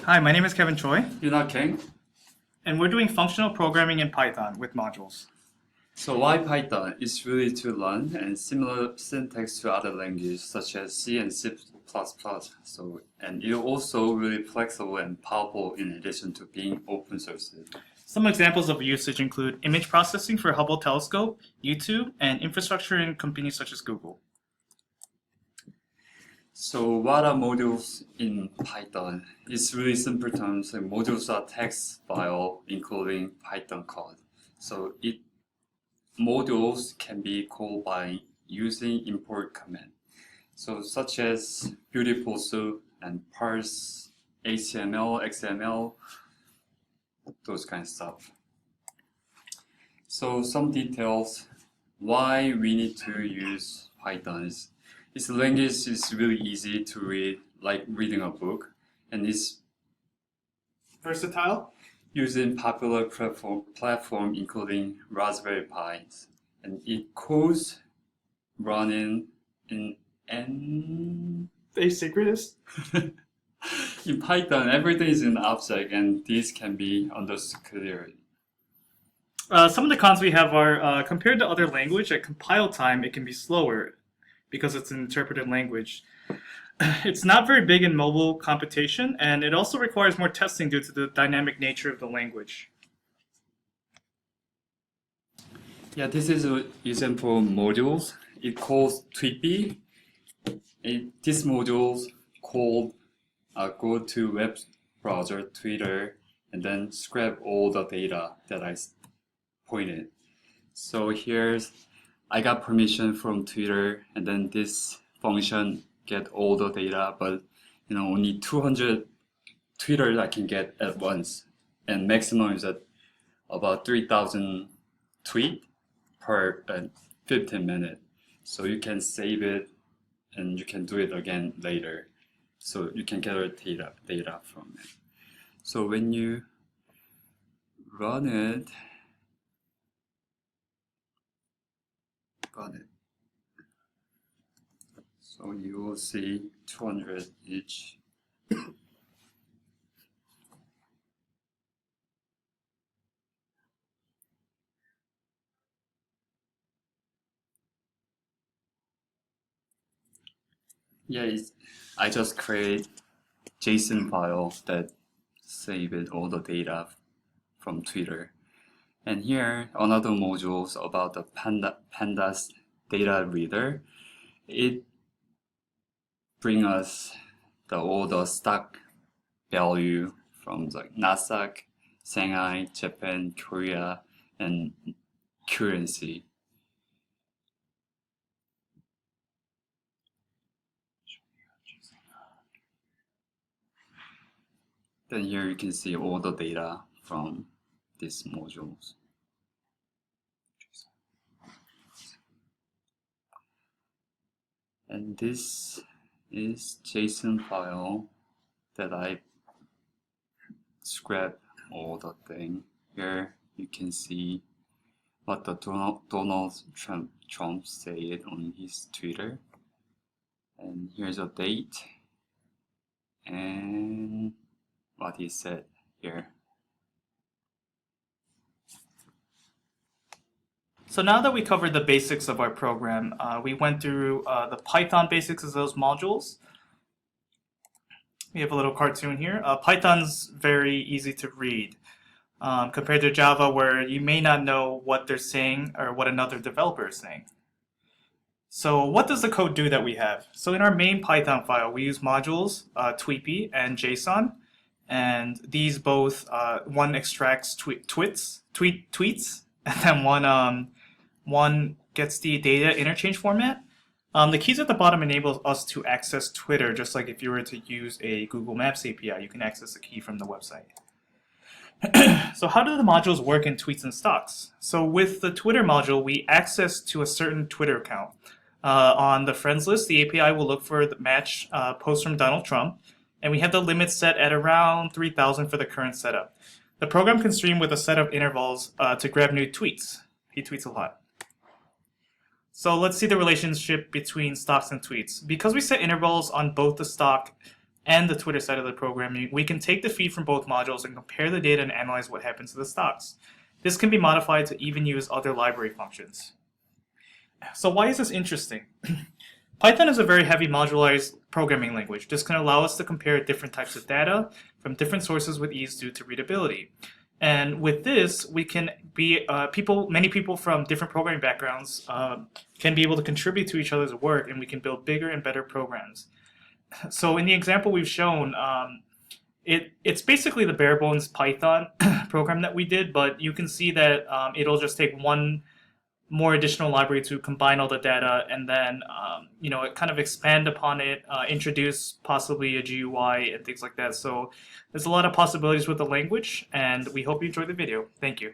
Hi, my name is Kevin Choi, Yuna Kang. and we're doing functional programming in Python with modules. So why Python? It's really to learn and similar syntax to other languages such as C and C++. And it's also really flexible and powerful in addition to being open source. Some examples of usage include image processing for Hubble telescope, YouTube, and infrastructure in companies such as Google. So what are modules in Python? It's really simple terms. And modules are text file including Python code. So modules can be called by using import command. So such as beautiful soup and parse HTML, XML, those kind of stuff. So some details why we need to use Python is this language is really easy to read, like reading a book, and it's Versatile. using popular platform including Raspberry Pi, and it codes running in Asynchronous. in Python. Everything is in object, and this can be understood clearly. Some of the cons we have are compared to other language, at compile time it can be slower because it's an interpreted language. It's not very big in mobile computation, and it also requires more testing due to the dynamic nature of the language. Yeah, this is an example modules. It calls Tweetbee. This modules called go to web browser, Twitter, and then scrap all the data that I pointed. So here's I got permission from Twitter, and then this function get all the data, but only 200 Twitter I can get at once, and maximum is at about 3,000 tweet per 15 minutes. So you can save it, and you can do it again later. So you can get data from it. So when you run it, got it. So you will see 200 each. Yeah, I just create JSON file that save it all the data from Twitter. And here another modules about the pandas data reader. It bring us all the stock value from the Nasdaq, Shanghai, Japan, Korea, and currency. Then here you can see all the data from these modules. And this is JSON file that I scrap all the thing. Here you can see what the Donald Trump said on his Twitter. And here's a date and what he said here. So now that we covered the basics of our program, we went through the Python basics of those modules. We have a little cartoon here. Python's very easy to read compared to Java, where you may not know what they're saying or what another developer is saying. So what does the code do that we have? So in our main Python file, we use modules, Tweetbee and JSON, and these both, one extracts tweets, and then one gets the data interchange format. The keys at the bottom enable us to access Twitter, just like if you were to use a Google Maps API, you can access a key from the website. So how do the modules work in tweets and stocks? So with the Twitter module, we access to a certain Twitter account. On the friends list, the API will look for the match post from Donald Trump, and we have the limit set at around 3,000 for the current setup. The program can stream with a set of intervals to grab new tweets. He tweets a lot. So let's see the relationship between stocks and tweets. Because we set intervals on both the stock and the Twitter side of the program, we can take the feed from both modules and compare the data and analyze what happens to the stocks. This can be modified to even use other library functions. So why is this interesting? Python is a very heavy modularized programming language. This can allow us to compare different types of data from different sources with ease due to readability. And with this, we can be many people from different programming backgrounds can be able to contribute to each other's work, and we can build bigger and better programs. So in the example we've shown, it's basically the bare bones Python program that we did, but you can see that it'll just take one more additional library to combine all the data, and then it kind of expand upon it, introduce possibly a GUI and things like that. So there's a lot of possibilities with the language, and we hope you enjoyed the video. Thank you.